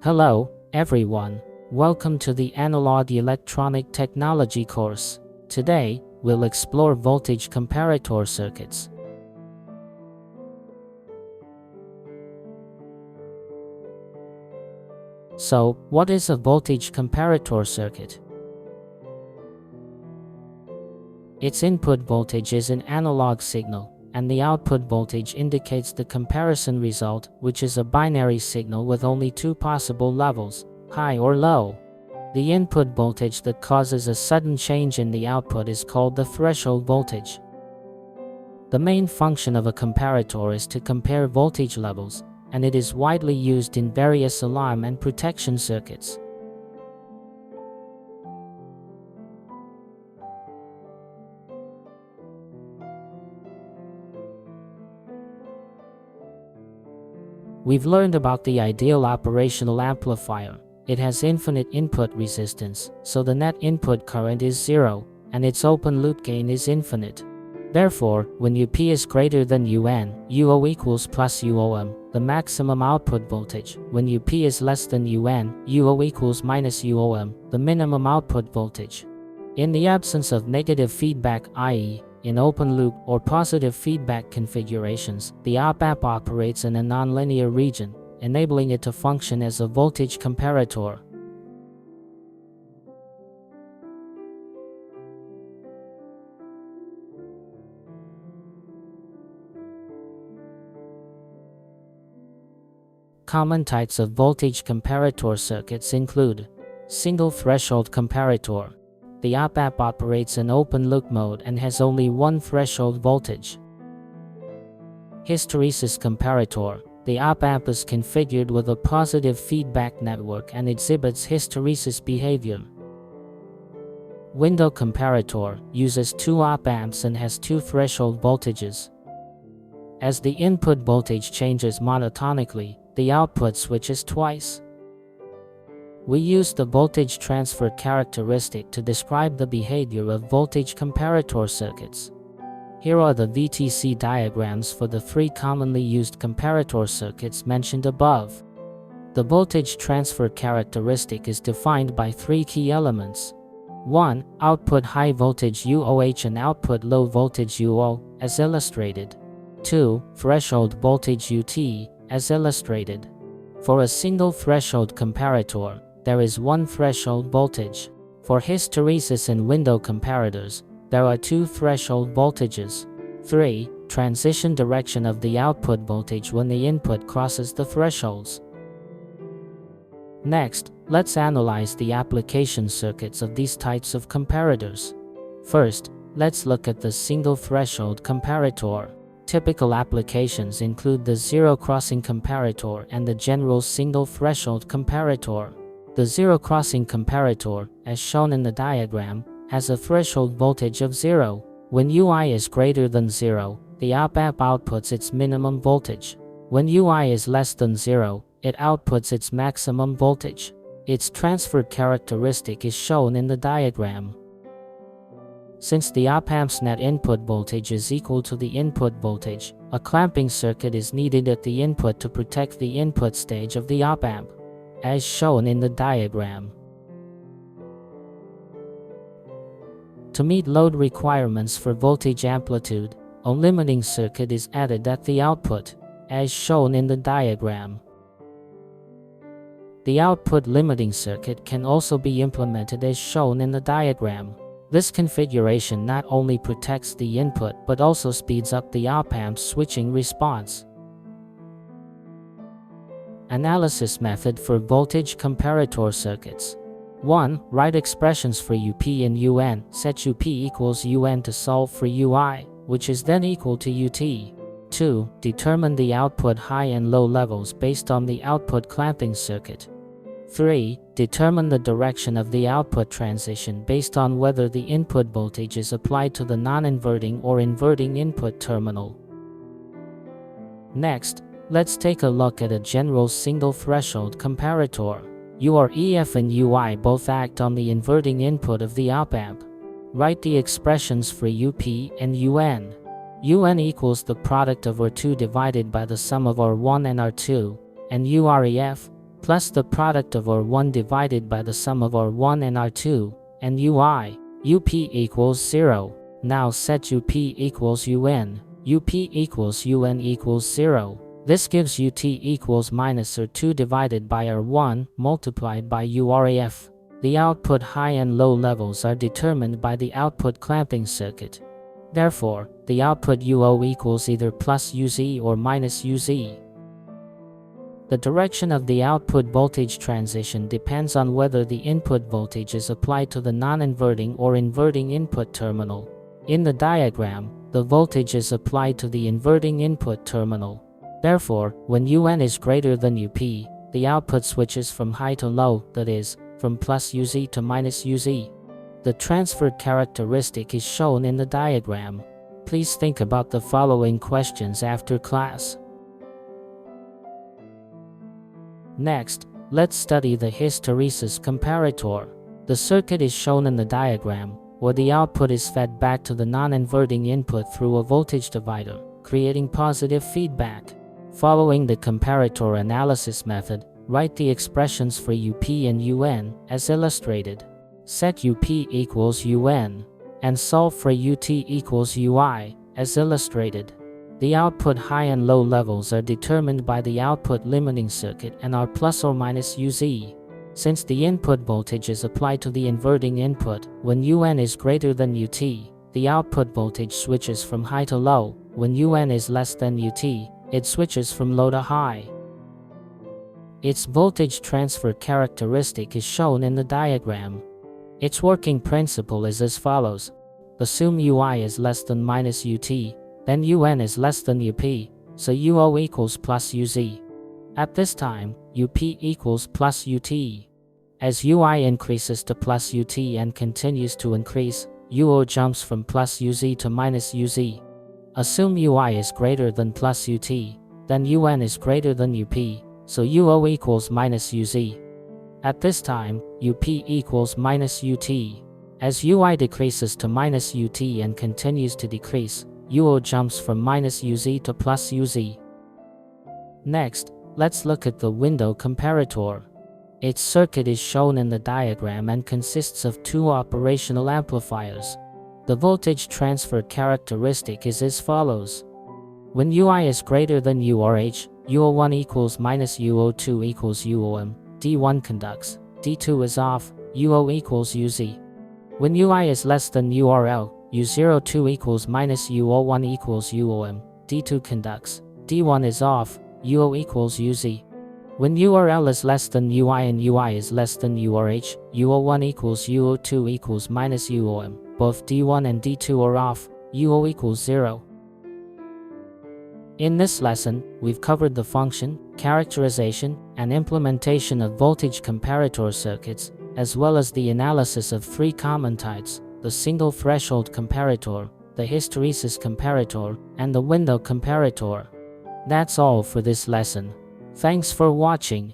Hello, everyone. Welcome to the Analog Electronic Technology course. Today, we'll explore voltage comparator circuits. So, what is a voltage comparator circuit? Its input voltage is an analog signal, and the output voltage indicates the comparison result, which is a binary signal with only two possible levels, high or low. The input voltage that causes a sudden change in the output is called the threshold voltage. The main function of a comparator is to compare voltage levels, and it is widely used in various alarm and protection circuits. We've learned about the ideal operational amplifier. It has infinite input resistance, so the net input current is zero, and its open loop gain is infinite. Therefore, when UP is greater than UN, UO equals plus UOM, the maximum output voltage. When UP is less than UN, UO equals minus UOM, the minimum output voltage. In the absence of negative feedback, i.e., in open loop or positive feedback configurations, the op-amp operates in a nonlinear region, enabling it to function as a voltage comparator. Common types of voltage comparator circuits include single threshold comparator. The op-amp operates in open loop mode and has only one threshold voltage. Hysteresis comparator. The op-amp is configured with a positive feedback network and exhibits hysteresis behavior. Window comparator uses two op-amps and has two threshold voltages. As the input voltage changes monotonically, the output switches twice. We use the voltage transfer characteristic to describe the behavior of voltage comparator circuits. Here are the VTC diagrams for the three commonly used comparator circuits mentioned above. The voltage transfer characteristic is defined by three key elements. 1. Output high voltage UOH and output low voltage UO, as illustrated. 2. Threshold voltage UT, as illustrated. For a single threshold comparator, there is one threshold voltage. For hysteresis and window comparators, there are two threshold voltages. 3. Transition direction of the output voltage when the input crosses the thresholds. Next, let's analyze the application circuits of these types of comparators. First, let's look at the single threshold comparator. Typical applications include the zero-crossing comparator and the general single threshold comparator. The zero-crossing comparator, as shown in the diagram, has a threshold voltage of 0. When UI is greater than 0, the op-amp outputs its minimum voltage. When UI is less than 0, it outputs its maximum voltage. Its transfer characteristic is shown in the diagram. Since the op-amp's net input voltage is equal to the input voltage, a clamping circuit is needed at the input to protect the input stage of the op-amp, as shown in the diagram. To meet load requirements for voltage amplitude, a limiting circuit is added at the output, as shown in the diagram. The output limiting circuit can also be implemented as shown in the diagram. This configuration not only protects the input but also speeds up the op-amp's switching response. Analysis method for voltage comparator circuits. 1. Write expressions for UP and UN. Set UP equals UN to solve for UI, which is then equal to UT. 2. Determine the output high and low levels based on the output clamping circuit. 3. Determine the direction of the output transition based on whether the input voltage is applied to the non-inverting or inverting input terminal. Next, let's take a look at a general single threshold comparator. UREF and UI both act on the inverting input of the op-amp. Write the expressions for UP and UN. UN equals the product of R2 divided by the sum of R1 and R2, and UREF, plus the product of R1 divided by the sum of R1 and R2, and UI. UP equals 0. Now set UP equals UN. UP equals UN equals 0. This gives UT equals minus R2 divided by R1 multiplied by URAF. The output high and low levels are determined by the output clamping circuit. Therefore, the output UO equals either plus UZ or minus UZ. The direction of the output voltage transition depends on whether the input voltage is applied to the non-inverting or inverting input terminal. In the diagram, the voltage is applied to the inverting input terminal. Therefore, when UN is greater than UP, the output switches from high to low, that is, from plus UZ to minus UZ. The transfer characteristic is shown in the diagram. Please think about the following questions after class. Next, let's study the hysteresis comparator. The circuit is shown in the diagram, where the output is fed back to the non-inverting input through a voltage divider, creating positive feedback. Following the comparator analysis method, write the expressions for UP and UN as illustrated. Set UP equals UN, and solve for UT equals UI as illustrated. The output high and low levels are determined by the output limiting circuit and are plus or minus UZ. Since the input voltage is applied to the inverting input, when UN is greater than UT, the output voltage switches from high to low. When UN is less than UT, it switches from low to high. Its voltage transfer characteristic is shown in the diagram. Its working principle is as follows. Assume UI is less than minus UT, then UN is less than UP, so UO equals plus UZ. At this time, UP equals plus UT. As UI increases to plus UT and continues to increase, UO jumps from plus UZ to minus UZ. Assume UI is greater than plus UT, then UN is greater than UP, so UO equals minus UZ. At this time, UP equals minus UT. As UI decreases to minus UT and continues to decrease, UO jumps from minus UZ to plus UZ. Next, let's look at the window comparator. Its circuit is shown in the diagram and consists of two operational amplifiers. The voltage transfer characteristic is as follows. When UI is greater than URH, UO1 equals minus UO2 equals UOM, D1 conducts, D2 is off, UO equals UZ. When UI is less than URL, U02 equals minus UO1 equals UOM, D2 conducts, D1 is off, UO equals UZ. When URL is less than UI and UI is less than URH, UO1 equals UO2 equals minus UOM, both D1 and D2 are off, UO equals 0. In this lesson, we've covered the function, characterization, and implementation of voltage comparator circuits, as well as the analysis of three common types: the single threshold comparator, the hysteresis comparator, and the window comparator. That's all for this lesson. Thanks for watching.